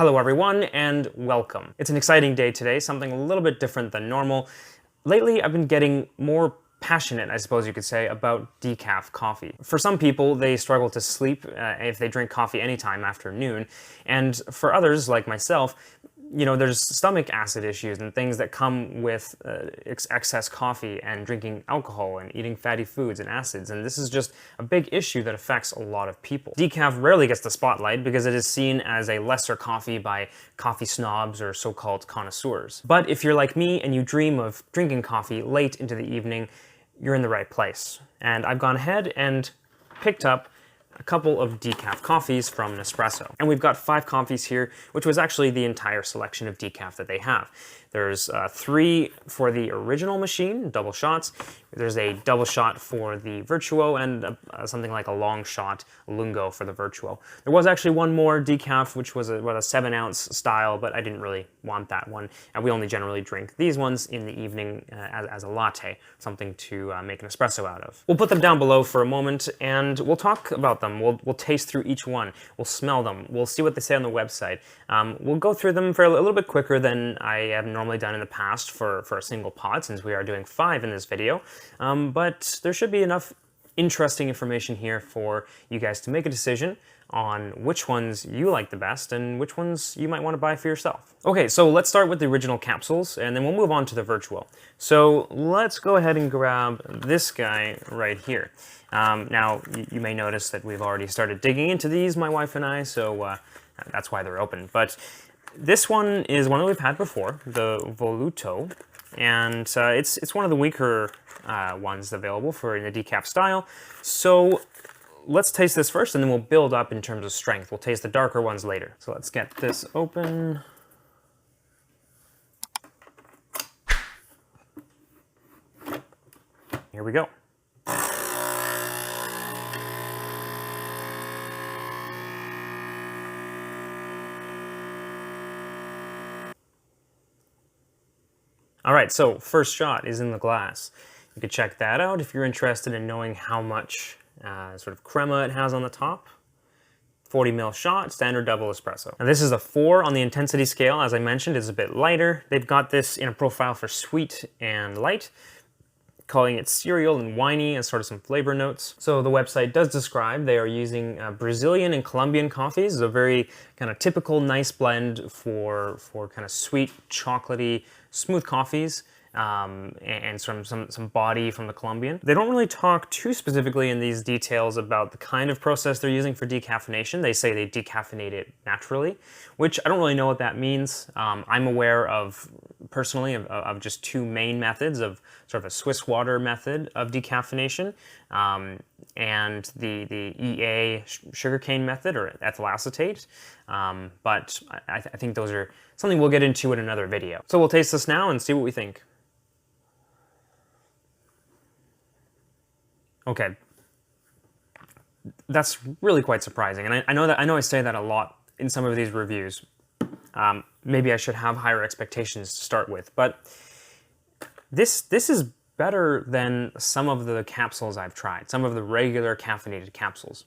Hello everyone and welcome. It's an exciting day today, something a little bit different than normal. Lately I've been getting more passionate, I suppose you could say, about decaf coffee. For some people, they struggle to sleep if they drink coffee anytime after noon, and for others, like myself, you know, there's stomach acid issues and things that come with excess coffee and drinking alcohol and eating fatty foods and acids, and this is just a big issue that affects a lot of people. Decaf rarely gets the spotlight because it is seen as a lesser coffee by coffee snobs or so-called connoisseurs. But if you're like me and you dream of drinking coffee late into the evening, you're in the right place. And I've gone ahead and picked up a couple of decaf coffees from Nespresso. And we've got 5 coffees here, which was actually the entire selection of decaf that they have. There's 3 for the original machine, double shots. There's a double shot for the Vertuo and something like a long shot lungo for the Vertuo. There was actually one more decaf, which was a 7-ounce style, but I didn't really want that one. And we only generally drink these ones in the evening as a latte, something to make an espresso out of. We'll put them down below for a moment and we'll talk about them. We'll taste through each one. We'll smell them. We'll see what they say on the website. We'll go through them for a little bit quicker than I have normally done in the past for a single pod, since we are doing 5 in this video. But there should be enough interesting information here for you guys to make a decision on which ones you like the best and which ones you might want to buy for yourself. Okay, so let's start with the original capsules and then we'll move on to the Vertuo. So let's go ahead and grab this guy right here. Now, you may notice that we've already started digging into these, my wife and I, so that's why they're open. But this one is one that we've had before, the Volluto, and it's one of the weaker ones available for in the decaf style. So let's taste this first and then we'll build up in terms of strength. We'll taste the darker ones later. So let's get this open. Here we go. All right, so first shot is in the glass. You could check that out if you're interested in knowing how much sort of crema it has on the top. 40 ml shot, standard double espresso. Now this is a 4 on the intensity scale. As I mentioned, it's a bit lighter. They've got this in a profile for sweet and light, calling it cereal and winey as sort of some flavor notes. So the website does describe they are using Brazilian and Colombian coffees. It's a very kind of typical nice blend for kind of sweet, chocolatey, smooth coffees. And some body from the Colombian. They don't really talk too specifically in these details about the kind of process they're using for decaffeination. They say they decaffeinate it naturally, which I don't really know what that means. I'm aware of, personally, of just 2 main methods of sort of a Swiss water method of decaffeination and the EA sugarcane method, or ethyl acetate. But I think those are something we'll get into in another video. So we'll taste this now and see what we think. Okay, that's really quite surprising, and I know I say that a lot in some of these reviews. Maybe I should have higher expectations to start with, but this is better than some of the capsules I've tried, some of the regular caffeinated capsules.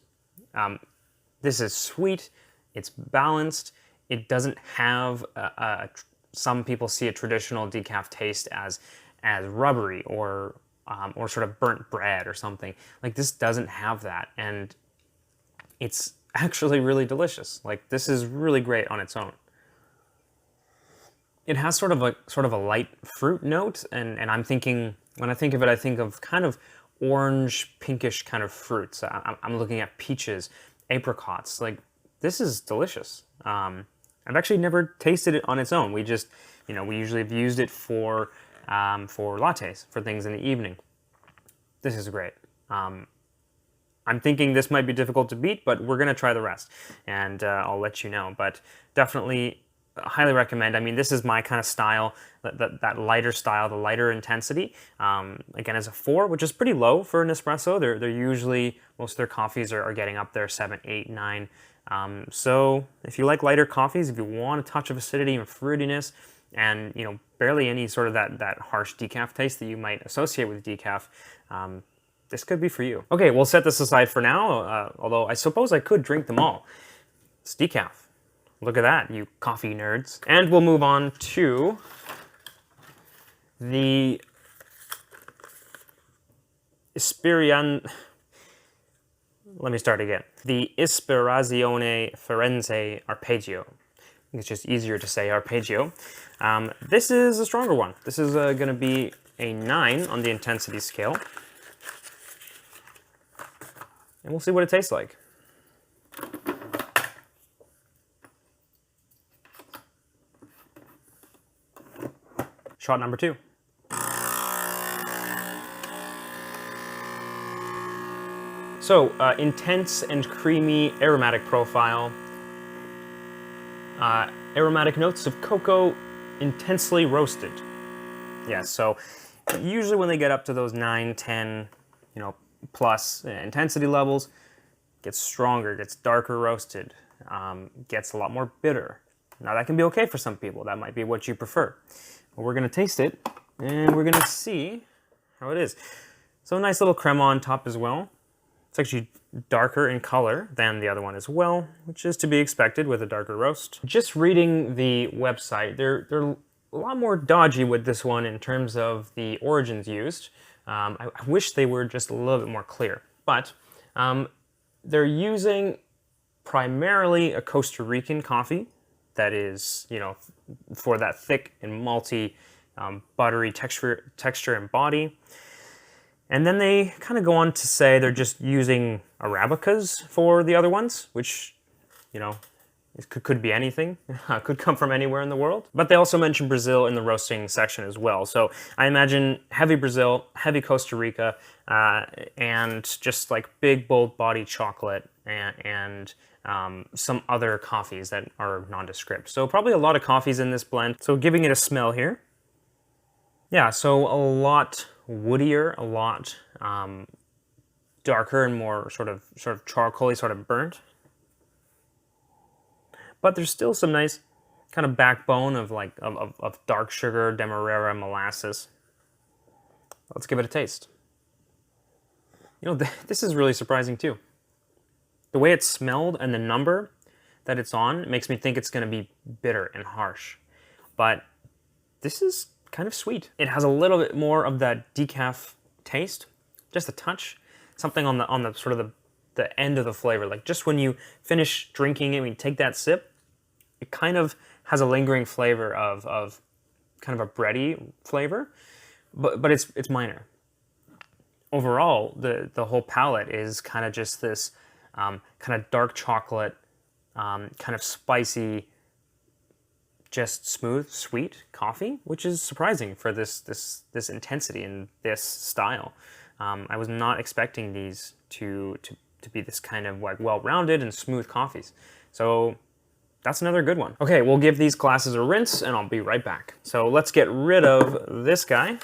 This is sweet, it's balanced, it doesn't have some people see a traditional decaf taste as rubbery or sort of burnt bread or something. Like, this doesn't have that, and it's actually really delicious. Like, this is really great on its own. It has sort of a light fruit note, and I'm thinking, when I think of it, I think of kind of orange, pinkish kind of fruits. I'm looking at peaches, apricots. Like, this is delicious. I've actually never tasted it on its own. We just, you know, we usually have used it for lattes, for things in the evening. This is great. I'm thinking this might be difficult to beat, but we're gonna try the rest, and I'll let you know. But definitely highly recommend. I mean, this is my kind of style, that lighter style, the lighter intensity. Again, as a 4, which is pretty low for an espresso. They're usually, most of their coffees are getting up there 7, 8, 9. So if you like lighter coffees, if you want a touch of acidity and fruitiness, and, you know, barely any sort of that harsh decaf taste that you might associate with decaf, this could be for you. Okay, we'll set this aside for now, although I suppose I could drink them all. It's decaf. Look at that, you coffee nerds. And we'll move on to the let me start again. The Ispirazione Firenze Arpeggio. I think it's just easier to say Arpeggio. This is a stronger one. This is going to be a 9 on the intensity scale. And we'll see what it tastes like. Shot number 2. So, intense and creamy aromatic profile. Aromatic notes of cocoa, intensely roasted. Yeah, so usually when they get up to those 9, 10, plus intensity levels, gets stronger, gets darker roasted, gets a lot more bitter. Now that can be okay for some people. That might be what you prefer. But we're gonna taste it, and we're gonna see how it is. So a nice little crema on top as well. It's actually darker in color than the other one as well, which is to be expected with a darker roast. Just reading the website, they're a lot more dodgy with this one in terms of the origins used. I wish they were just a little bit more clear, but they're using primarily a Costa Rican coffee that is, for that thick and malty, buttery texture and body. And then they kind of go on to say they're just using Arabicas for the other ones, which, it could be anything. Could come from anywhere in the world. But they also mention Brazil in the roasting section as well. So I imagine heavy Brazil, heavy Costa Rica, and just like big, bold body chocolate and some other coffees that are nondescript. So probably a lot of coffees in this blend. So giving it a smell here. Yeah, so a lot woodier, a lot darker and more sort of charcoaly, sort of burnt. But there's still some nice kind of backbone of of dark sugar, demerara, molasses. Let's give it a taste. This is really surprising too. The way it smelled and the number that it's on makes me think it's going to be bitter and harsh. But this is kind of sweet. It has a little bit more of that decaf taste, just a touch. Something on the sort of the end of the flavor, like just when you finish drinking it, when you take that sip, it kind of has a lingering flavor of kind of a bready flavor, but it's minor. Overall, the whole palette is kind of just this kind of dark chocolate, kind of spicy, just smooth, sweet coffee, which is surprising for this intensity and this style. I was not expecting these to be this kind of like well-rounded and smooth coffees. So that's another good one. Okay, we'll give these glasses a rinse and I'll be right back. So let's get rid of this guy.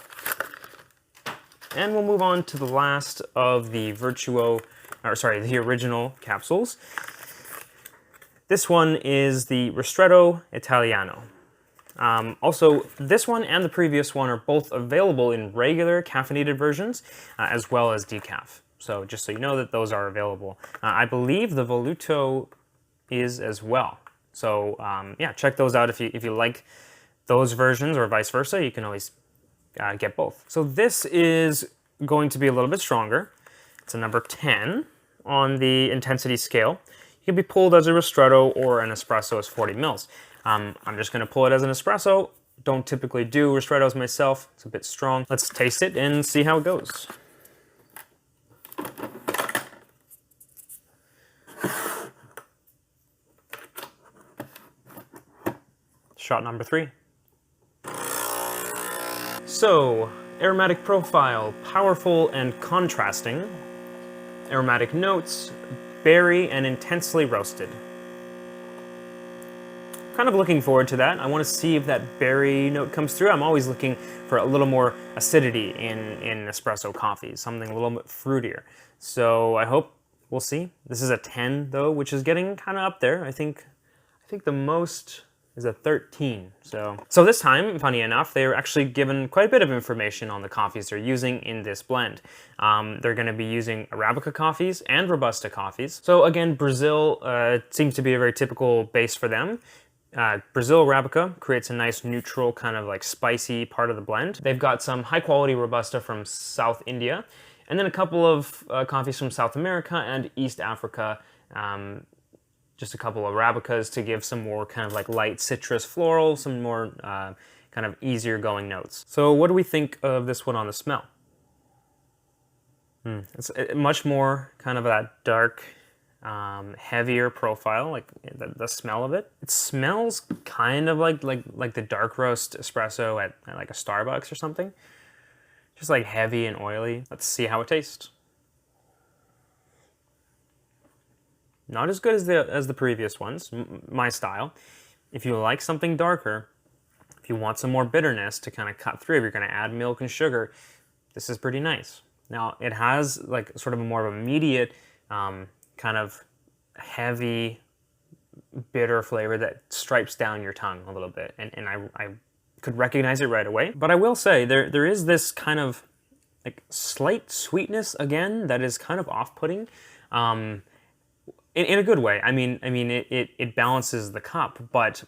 And we'll move on to the last of the the original capsules. This one is the Ristretto Italiano. Also, this one and the previous one are both available in regular caffeinated versions, as well as decaf. So just so you know that those are available. I believe the Volluto is as well. So yeah, check those out if you like those versions or vice versa. You can always get both. So this is going to be a little bit stronger. It's a number 10 on the intensity scale. It can be pulled as a ristretto or an espresso as 40 mils. I'm just going to pull it as an espresso. Don't typically do ristrettos myself. It's a bit strong. Let's taste it and see how it goes. Shot number 3. So, aromatic profile, powerful and contrasting. Aromatic notes, berry and intensely roasted. Kind of looking forward to that. I want to see if that berry note comes through. I'm always looking for a little more acidity in espresso coffee, something a little bit fruitier. So I hope we'll see. This is a 10 though, which is getting kind of up there. I think the most is a 13. So this time, funny enough, they're actually given quite a bit of information on the coffees they're using in this blend. They're going to be using Arabica coffees and Robusta coffees. So again, Brazil seems to be a very typical base for them. Brazil Arabica creates a nice neutral kind of like spicy part of the blend. They've got some high quality Robusta from South India, and then a couple of coffees from South America and East Africa. Just a couple of Arabicas to give some more kind of like light citrus floral, some more kind of easier going notes. So what do we think of this one on the smell? It's much more kind of that dark, heavier profile, like the smell of it. It smells kind of like the dark roast espresso at like a Starbucks or something. Just like heavy and oily. Let's see how it tastes. Not as good as the previous ones, my style. If you like something darker, if you want some more bitterness to kind of cut through, if you're going to add milk and sugar, this is pretty nice. Now, it has like sort of a more of immediate kind of heavy, bitter flavor that stripes down your tongue a little bit. And I could recognize it right away. But I will say, there is this kind of like slight sweetness, again, that is kind of off-putting. In a good way. I mean, it balances the cup, but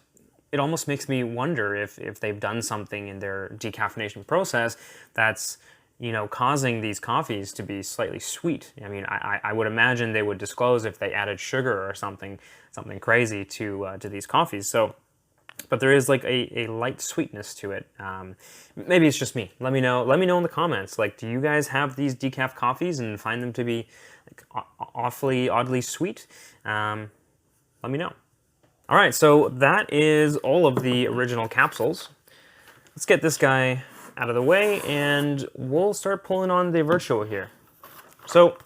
it almost makes me wonder if they've done something in their decaffeination process that's, you know, causing these coffees to be slightly sweet. I mean, I would imagine they would disclose if they added sugar or something crazy to these coffees. So, but there is like a light sweetness to it. Maybe it's just me. Let me know in the comments. Like, do you guys have these decaf coffees and find them to be like oddly sweet? Let me know. All right, so that is all of the original capsules. Let's get this guy out of the way and we'll start pulling on the Vertuo here. So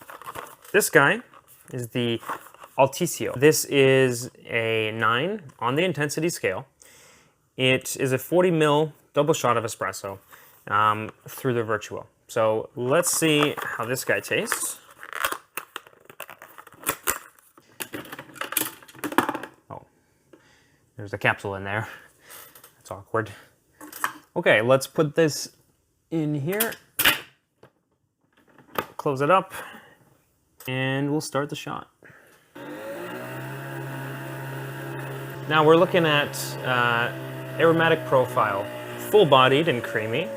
this guy is the Altissio. This is a 9 on the intensity scale. It is a 40 ml double shot of espresso through the Vertuo. So let's see how this guy tastes. Oh, there's a capsule in there. That's awkward. Okay, let's put this in here. Close it up, and we'll start the shot. Now we're looking at aromatic profile, full-bodied and creamy.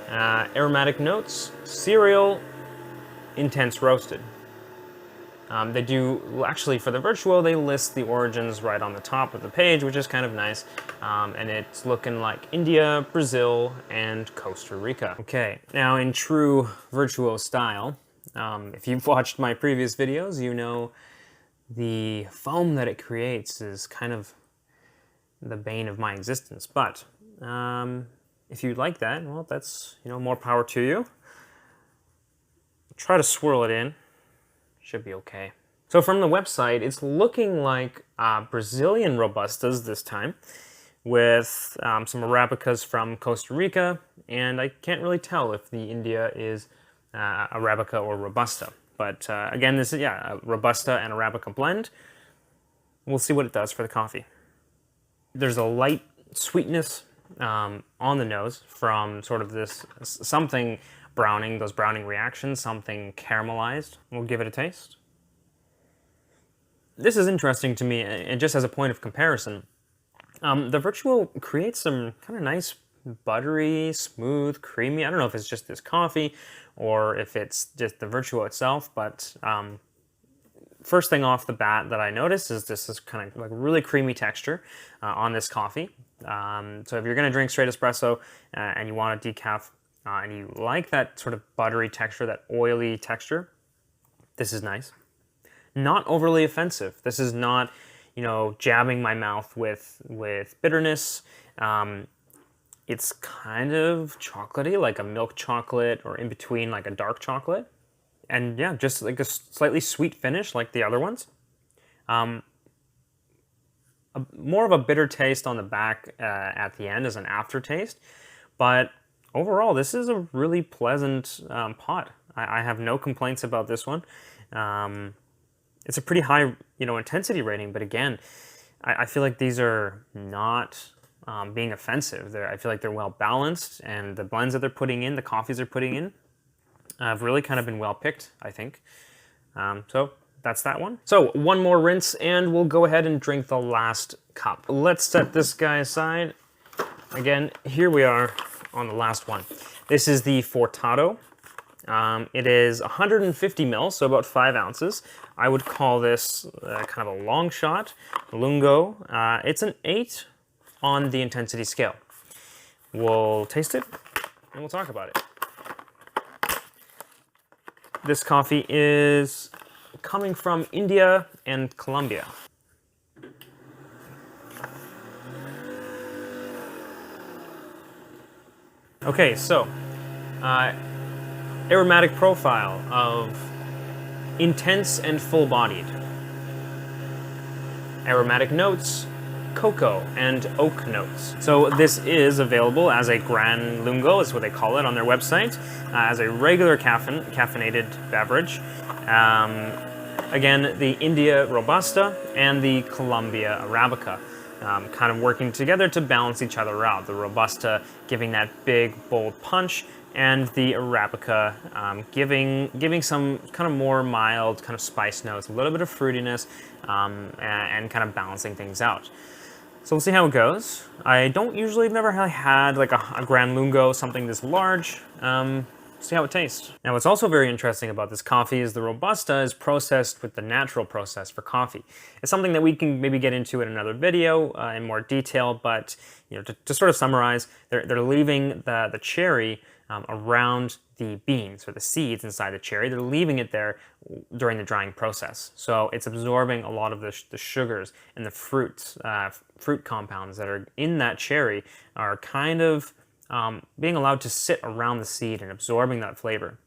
Aromatic notes, cereal, intense roasted. They do, actually for the Vertuo, they list the origins right on the top of the page, which is kind of nice. And it's looking like India, Brazil, and Costa Rica. Okay, now in true Vertuo style, if you've watched my previous videos, you know the foam that it creates is kind of the bane of my existence. But if you like that, well, that's, you know, more power to you. Try to swirl it in. Should be okay. So from the website, it's looking like Brazilian Robustas this time, with some Arabicas from Costa Rica, and I can't really tell if the India is Arabica or Robusta. But again, this is, yeah, a Robusta and Arabica blend. We'll see what it does for the coffee. There's a light sweetness on the nose from sort of this something browning, those browning reactions, something caramelized. We'll give it a taste. This is interesting to me, and just as a point of comparison, the Vertuo creates some kind of nice, buttery, smooth, creamy, I don't know if it's just this coffee or if it's just the Vertuo itself, but first thing off the bat that I noticed is this is kind of like really creamy texture on this coffee. So if you're going to drink straight espresso and you want a decaf and you like that sort of buttery texture, that oily texture, this is nice. Not overly offensive. This is not, you know, jabbing my mouth with bitterness. It's kind of chocolatey, like a milk chocolate, or in between like a dark chocolate. And yeah, just like a slightly sweet finish like the other ones. More of a bitter taste on the back at the end as an aftertaste. But overall, this is a really pleasant pot. I have no complaints about this one. It's a pretty high, you know, intensity rating, but again, I feel like these are not being offensive. I feel like they're well balanced, and the blends that they're putting in, the coffees they're putting in, have really kind of been well picked, I think. So that's that one. So one more rinse and we'll go ahead and drink the last cup. Let's set this guy aside. Again, here we are on the last one. This is the Fortado. It is 150 mils, so about 5 ounces. I would call this kind of a long shot, lungo. It's an 8 on the intensity scale. We'll taste it and we'll talk about it. This coffee is coming from India and Colombia. Okay, so aromatic profile of intense and full-bodied. Aromatic notes, cocoa and oak notes. So this is available as a Gran Lungo, is what they call it on their website, as a regular caffeinated beverage. Again, the India Robusta and the Colombia Arabica kind of working together to balance each other out. The Robusta giving that big, bold punch, and the Arabica giving some kind of more mild kind of spice notes, a little bit of fruitiness, and kind of balancing things out. So we'll see how it goes. I don't usually, never really had like a Gran Lungo, something this large. See how it tastes. Now what's also very interesting about this coffee is the Robusta is processed with the natural process for coffee. It's something that we can maybe get into in another video in more detail, but you know, to sort of summarize, they're leaving the cherry around the beans or the seeds inside the cherry. They're leaving it there during the drying process. So it's absorbing a lot of the sugars and the fruit compounds that are in that cherry are kind of being allowed to sit around the seed and absorbing that flavor.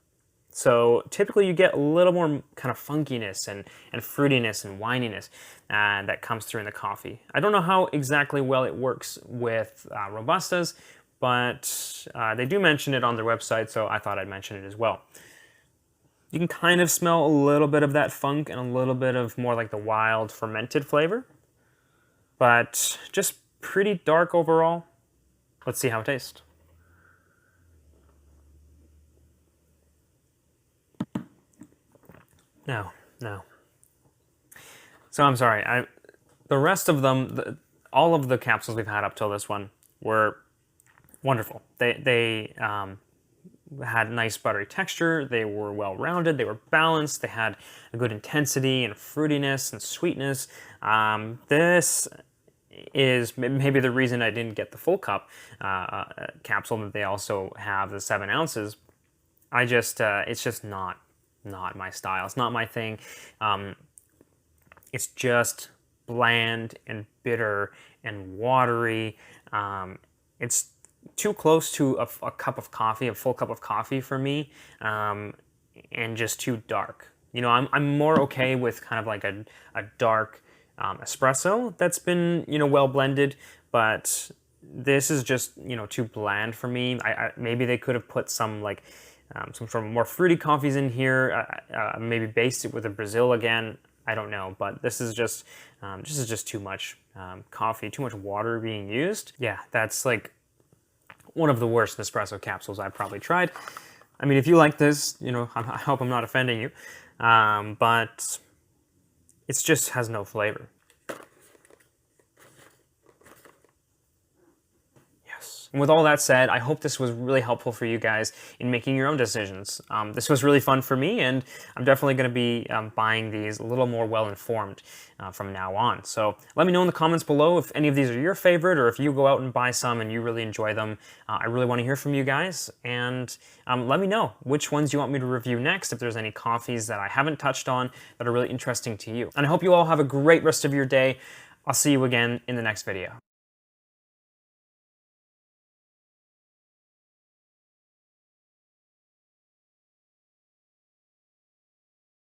So typically you get a little more kind of funkiness and fruitiness and wininess that comes through in the coffee. I don't know how exactly well it works with Robustas, but they do mention it on their website, so I thought I'd mention it as well. You can kind of smell a little bit of that funk and a little bit of more like the wild fermented flavor, but just pretty dark overall. Let's see how it tastes. No. So I'm sorry, the rest of them, all of the capsules we've had up till this one were wonderful. They had nice buttery texture, they were well-rounded, they were balanced, they had a good intensity and fruitiness and sweetness. This is maybe the reason I didn't get the full cup capsule that they also have, the 7 ounces. It's just not my style. It's not my thing. It's just bland and bitter and watery. It's too close to a cup of coffee, a full cup of coffee for me, and just too dark. You know, I'm more okay with kind of like a dark espresso that's been, you know, well blended, but this is just, you know, too bland for me. Maybe they could have put some like some sort of more fruity coffees in here, maybe based it with a Brazil again. I don't know, but this is just too much coffee, too much water being used. Yeah, that's like one of the worst Nespresso capsules I've probably tried. I mean, if you like this, you know, I hope I'm not offending you, but it just has no flavor. And with all that said, I hope this was really helpful for you guys in making your own decisions. This was really fun for me, and I'm definitely going to be buying these a little more well-informed from now on. So let me know in the comments below if any of these are your favorite, or if you go out and buy some and you really enjoy them. I really want to hear from you guys, and let me know which ones you want me to review next, if there's any coffees that I haven't touched on that are really interesting to you. And I hope you all have a great rest of your day. I'll see you again in the next video.